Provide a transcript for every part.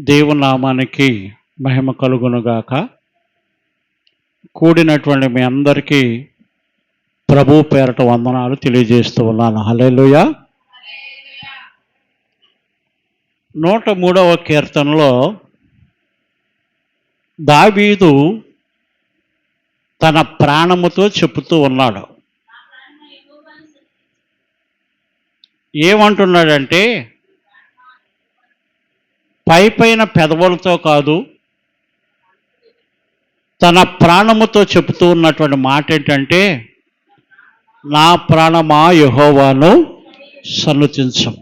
దేవుని నామానికి మహిమ కలుగునుగాక. కూడినటువంటి మీ అందరికీ ప్రభు పేరట వందనాలు తెలియజేస్తూ ఉన్నాను. హల్లెలూయా. 103వ కీర్తనలో దావీదు తన ప్రాణముతో చెబుతూ ఉన్నాడు. ఏమంటున్నాడంటే, పైపైన పెదవులతో కాదు, తన ప్రాణముతో చెబుతూ ఉన్నటువంటి మాట ఏంటంటే, నా ప్రాణమా యెహోవాను సన్నుతించము.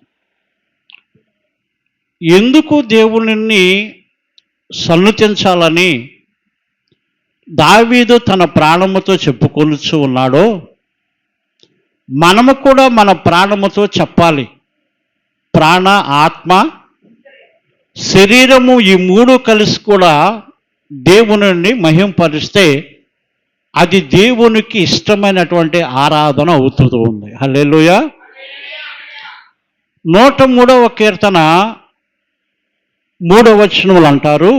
ఎందుకు దేవునిని సన్నుతించాలని దావీదు తన ప్రాణముతో చెప్పుకొనుచు ఉన్నాడో, మనము కూడా మన ప్రాణముతో చెప్పాలి. ప్రాణ, ఆత్మ, శరీరము, ఈ మూడు కలిసి కూడా దేవుని మహింపరిస్తే అది దేవునికి ఇష్టమైనటువంటి ఆరాధన అవుతూ ఉంది. హల్లెలూయా. 103వ కీర్తన 3వ వచనములు అంటారు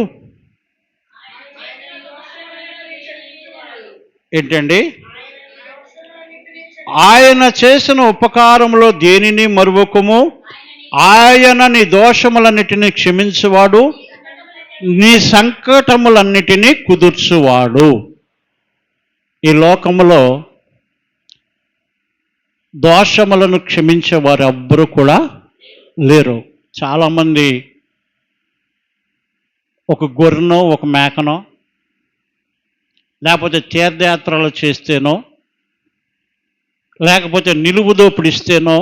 ఏంటండి? ఆయన చేసిన ఉపకారములో దేనిని మరువకుము, ఆయన నీ దోషములన్నిటినీ క్షమించువాడు, నీ సంకటములన్నిటినీ కుదుర్చువాడు. ఈ లోకములో దోషములను క్షమించేవారు ఎవ్వరూ కూడా లేరు. చాలామంది ఒక గొర్రెనో ఒక మేకనో లేకపోతే తీర్థయాత్రలు చేస్తేనో లేకపోతే నిలువు దోపిడి ఇస్తేనో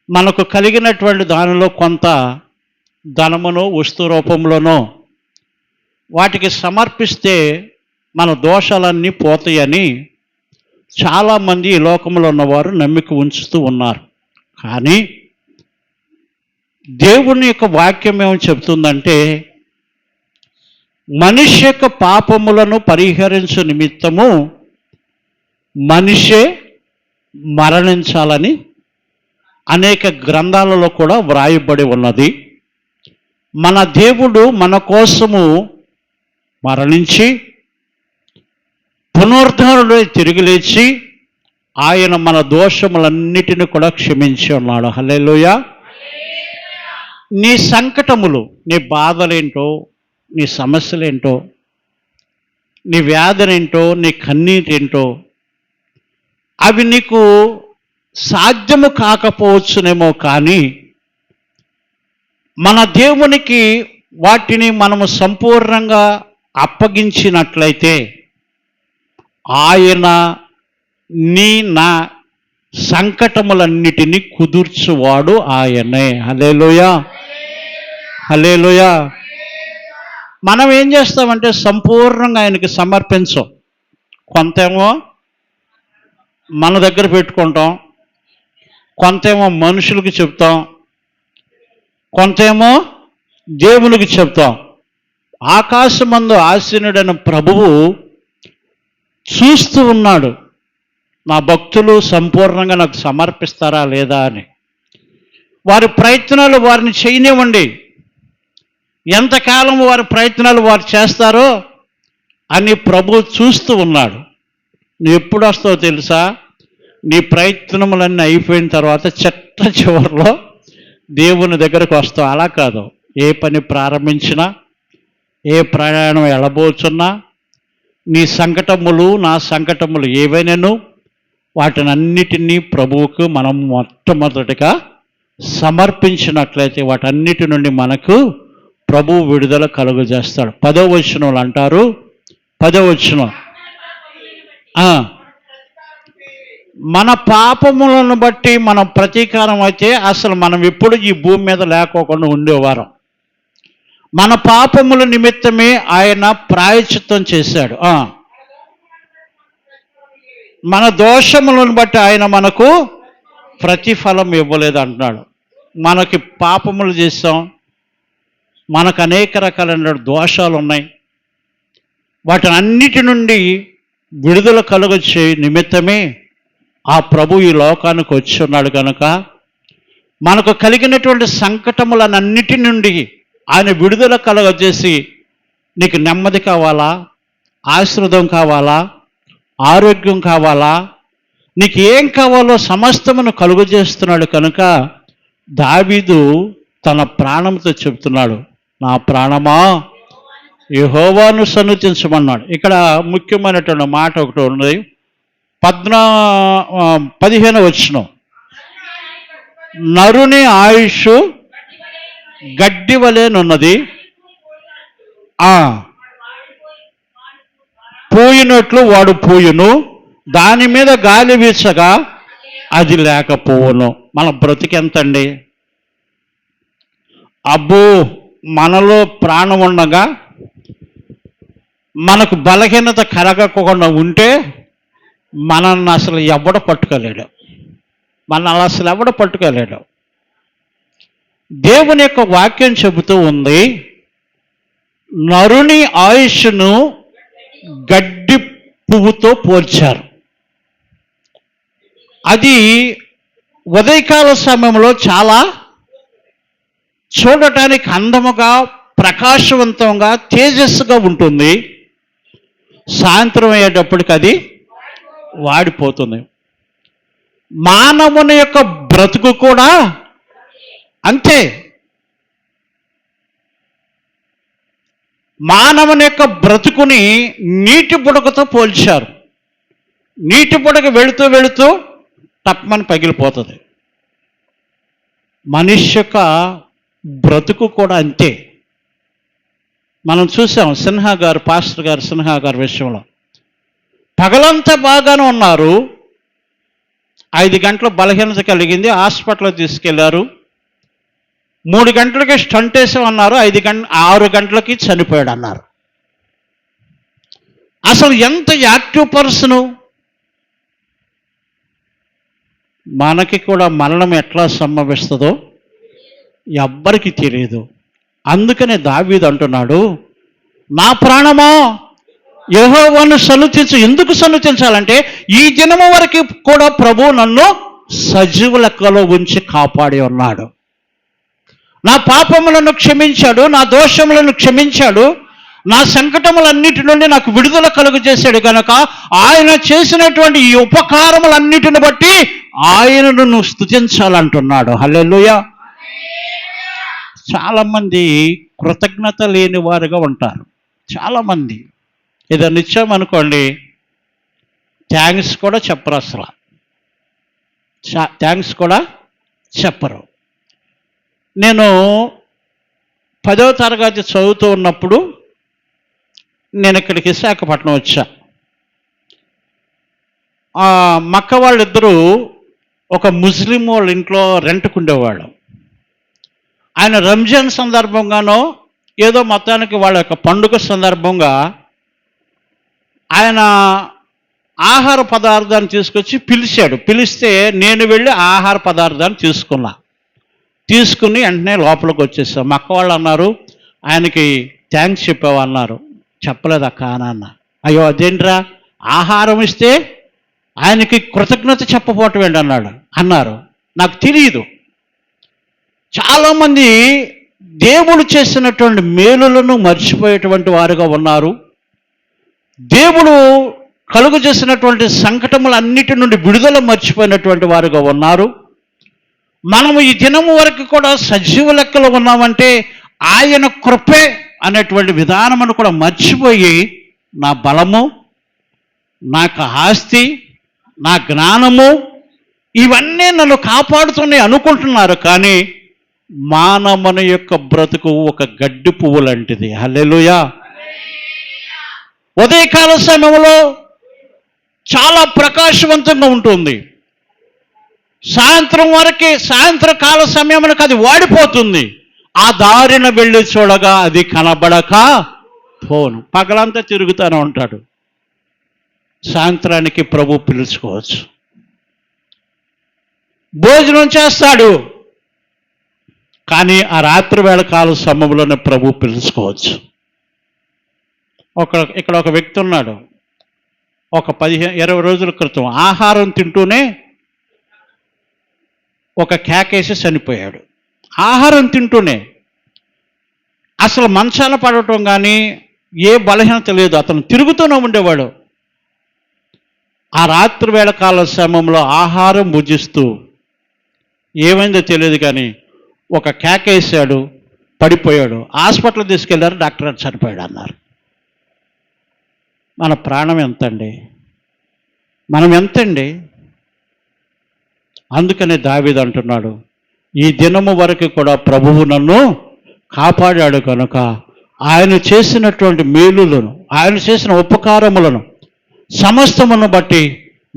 మనకు కలిగినటువంటి దానిలో కొంత ధనమునో వస్తు రూపంలోనో వాటికి సమర్పిస్తే మన దోషాలన్నీ పోతాయని చాలామంది ఈ లోకంలో ఉన్నవారు నమ్మిక ఉంచుతూ ఉన్నారు. కానీ దేవుని యొక్క వాక్యం ఏమని చెబుతుందంటే, మనిషి యొక్క పాపములను పరిహరించు నిమిత్తము మనిషే మరణించాలని అనేక గ్రంథాలలో కూడా వ్రాయబడి ఉన్నది. మన దేవుడు మన కోసము మరణించి పునరుద్ధరణుడై తిరిగి లేచి ఆయన మన దోషములన్నిటిని కూడా క్షమించి ఉన్నాడు. హల్లెలూయా. నీ సంకటములు, నీ బాధలేంటో, నీ సమస్యలేంటో, నీ వ్యాధులేంటో, నీ కన్నీటేంటో, అవి నీకు సాధ్యము కాకపోవచ్చునేమో, కానీ మన దేవునికి వాటిని మనము సంపూర్ణంగా అప్పగించినట్లయితే ఆయన నా సంకటములన్నిటినీ కుదుర్చువాడు ఆయనే. హల్లెలూయా. హల్లెలూయా. మనం ఏం చేస్తామంటే సంపూర్ణంగా ఆయనకి సమర్పించం. కొంతేమో మన దగ్గర పెట్టుకుంటాం, కొంతేమో మనుషులకు చెప్తాం, కొంతేమో దేవునికి చెప్తాం. ఆకాశమందు ఆసీనుడైన ప్రభువు చూస్తూ ఉన్నాడు, నా భక్తులు సంపూర్ణంగా నాకు సమర్పిస్తారా లేదా అని. వారి ప్రయత్నాలు వారిని చేయనివ్వండి, ఎంతకాలం వారి ప్రయత్నాలు వారు చేస్తారో అని ప్రభు చూస్తూ ఉన్నాడు. నువ్వు ఎప్పుడు వస్తావో తెలుసా? నీ ప్రయత్నములన్నీ అయిపోయిన తర్వాత చివరిలో దేవుని దగ్గరకు వస్తావు. అలా కాదు, ఏ పని ప్రారంభించినా, ఏ ప్రయాణం ఎడబోచున్నా, నీ సంకటములు నా సంకటములు ఏవైనాను వాటినన్నిటినీ ప్రభువుకు మనం మొట్టమొదటిగా సమర్పించినట్లయితే వాటన్నిటి నుండి మనకు ప్రభువు విడుదల కలుగజేస్తాడు. 10వ వచనంలో అంటారు, 10వ వచనం, మన పాపములను బట్టి మనం ప్రతీకారం అయితే అసలు మనం ఎప్పుడు ఈ భూమి మీద లేకోకుండా ఉండేవారం. మన పాపముల నిమిత్తమే ఆయన ప్రాయశ్చిత్తం చేశాడు. మన దోషములను బట్టి ఆయన మనకు ప్రతిఫలం ఇవ్వలేదు అంటున్నాడు. మనకి పాపములు చేస్తాం, మనకు అనేక రకాలైన దోషాలు ఉన్నాయి. వాటిని అన్నిటి నుండి విడుదల కలుగొచ్చే నిమిత్తమే ఆ ప్రభు ఈ లోకానికి వచ్చి ఉన్నాడు కనుక మనకు కలిగినటువంటి సంకటములన్నిటి నుండి ఆయన విడుదల కలుగజేసి నీకు నెమ్మది కావాలా, ఆశీర్వాదం కావాలా, ఆరోగ్యం కావాలా, నీకు ఏం కావాలో సమస్తమును కలుగజేస్తున్నాడు. కనుక దావీదు తన ప్రాణంతో చెబుతున్నాడు, నా ప్రాణమా యెహోవాను సన్నుతించమన్నాడు. ఇక్కడ ముఖ్యమైనటువంటి మాట ఒకటి ఉన్నది. 15వ వచనం, నరుని ఆయుష్ గడ్డి వలెనున్నది, పూయినట్లు వాడు పూయును, దాని మీద గాలి వీచగా అది లేకపోవును. మన బ్రతికెంతండి? అబ్బో, మనలో ప్రాణం ఉండగా మనకు బలహీనత కరగకుండా ఉంటే మనల్ని అసలు ఎవడ పట్టుకోలేడు. మనల్ని అసలు ఎవడ పట్టుకోలేడు. దేవుని యొక్క వాక్యం చెబుతూ ఉంది, నరుని ఆయుష్ను గడ్డి పువ్వుతో పోల్చారు. అది ఉదయకాల సమయంలో చాలా చూడటానికి అందముగా, ప్రకాశవంతంగా, తేజస్సుగా ఉంటుంది. సాయంత్రం అయ్యేటప్పటికి అది వాడిపోతుంది. మానవుని యొక్క బ్రతుకు కూడా అంతే. మానవుని యొక్క బ్రతుకుని నీటి బుడగతో పోల్చారు. నీటి బుడగ వెళుతూ వెళుతూ తప్పమని పగిలిపోతుంది. మనిషి యొక్క బ్రతుకు కూడా అంతే. మనం చూసాం సిన్హా గారు, పాస్టర్ గారు సిన్హా గారి విషయంలో. పగలంతా బాగానే ఉన్నారు, 5 గంటలు బలహీనత కలిగింది, హాస్పిటల్కి తీసుకెళ్లారు. 3 గంటలకి స్టంట్ వేసామన్నారు, 6 గంటలకి చనిపోయాడు అన్నారు. అసలు ఎంత యాక్టివ్ పర్సను. మనకి కూడా మరణం ఎట్లా సంభవిస్తుందో ఎవ్వరికి తెలియదు. అందుకనే దావీదు అంటున్నాడు, నా ప్రాణమా యెహోవాను సన్నుతించు. ఎందుకు సన్నుతించాలంటే ఈ దినము వరకు కూడా ప్రభు నన్ను సజీవ లెక్కలో ఉంచి కాపాడి ఉన్నాడు. నా పాపములను క్షమించాడు, నా దోషములను క్షమించాడు, నా సంకటములన్నిటి నుండి నాకు విడుదల కలుగజేశాడు. కనుక ఆయన చేసినటువంటి ఈ ఉపకారములన్నిటిని బట్టి ఆయనను నువ్వు స్తుతించాలంటున్నాడు. హల్లెలూయా. చాలామంది కృతజ్ఞత లేని వారుగా ఉంటారు. చాలామంది ఏదైనా ఇచ్చామనుకోండి, థ్యాంక్స్ కూడా చెప్పరు. అసలు థ్యాంక్స్ కూడా చెప్పరు. నేను 10వ తరగతి చదువుతూ ఉన్నప్పుడు నేను ఇక్కడికి విశాఖపట్నం వచ్చా. మక్క వాళ్ళిద్దరూ ఒక ముస్లిం వాళ్ళ ఇంట్లో రెంట్కు ఉండేవాళ్ళు. ఆయన రంజాన్ సందర్భంగానో ఏదో మొత్తానికి వాళ్ళ యొక్క పండుగ సందర్భంగా ఆయన ఆహార పదార్థాన్ని తీసుకొచ్చి పిలిచాడు. పిలిస్తే నేను వెళ్ళి ఆహార పదార్థాన్ని తీసుకుని వెంటనే లోపలికి వచ్చేసాం. మా అక్క వాళ్ళు అన్నారు, ఆయనకి థ్యాంక్స్ చెప్పావు అన్నారు. చెప్పలేదు అక్క అన్న. అయ్యో అదేంట్రా, ఆహారం ఇస్తే ఆయనకి కృతజ్ఞత చెప్పపోవటం ఏంటి అన్నారు. నాకు తెలియదు. చాలామంది దేవుడు చేసినటువంటి మేలులను మర్చిపోయేటువంటి వారుగా ఉన్నారు. దేవుడు కలుగు చేసినటువంటి సంకటములన్నిటి నుండి విడుదల మర్చిపోయినటువంటి వారుగా ఉన్నారు. మనము ఈ దినము వరకు కూడా సజీవ లెక్కలో ఉన్నామంటే ఆయన కృపే అనేటువంటి విధానమును కూడా మర్చిపోయి, నా బలము, నాకు ఆస్తి, నా జ్ఞానము ఇవన్నీ నన్ను కాపాడుతున్నాయి అనుకుంటున్నారు. కానీ మానవుని యొక్క బ్రతుకు ఒక గడ్డి పువ్వు లాంటిది. హల్లెలూయా. ఉదయకాల సమయంలో చాలా ప్రకాశవంతంగా ఉంటుంది. సాయంత్రకాల సమయమునకు అది వాడిపోతుంది. ఆ దారిన వెళ్ళి చూడగా అది కనబడక పోను. పగలంతా తిరుగుతూనే ఉంటాడు. సాయంత్రానికి ప్రభు పిలుచుకోవచ్చు. భోజనం చేస్తాడు, కానీ ఆ రాత్రి వేళ కాల సమయంలోనే ప్రభు పిలుచుకోవచ్చు. ఇక్కడ ఒక వ్యక్తి ఉన్నాడు. ఒక 15-20 రోజుల క్రితం ఆహారం తింటూనే ఒక కేకేసి చనిపోయాడు. ఆహారం తింటూనే. అసలు మంచాన పడటం కానీ ఏ బలహీనత లేదు, అతను తిరుగుతూనే ఉండేవాడు. ఆ రాత్రి వేళ కాల సమయంలో ఆహారం భుజిస్తూ ఏమైందో తెలియదు కానీ ఒక కేకేశాడు, పడిపోయాడు. హాస్పిటల్ తీసుకెళ్లారు, డాక్టర్ గారు చనిపోయాడు అన్నారు. మన ప్రాణం ఎంతండి, మనం ఎంతండి? అందుకనే దావీదు అంటున్నాడు, ఈ దినము వరకు కూడా ప్రభువు నన్ను కాపాడాడు కనుక ఆయన చేసినటువంటి మేలులను, ఆయన చేసిన ఉపకారములను సమస్తమును బట్టి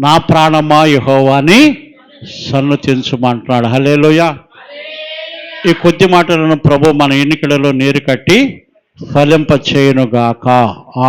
నా ప్రాణమా యెహోవాని సన్నతించుమంటున్నాడు. హల్లెలూయా. ఈ కొద్ది మాటలను ప్రభు మన ఎన్నికలలో నీరు కట్టి ఫలింప చేయునుగాక.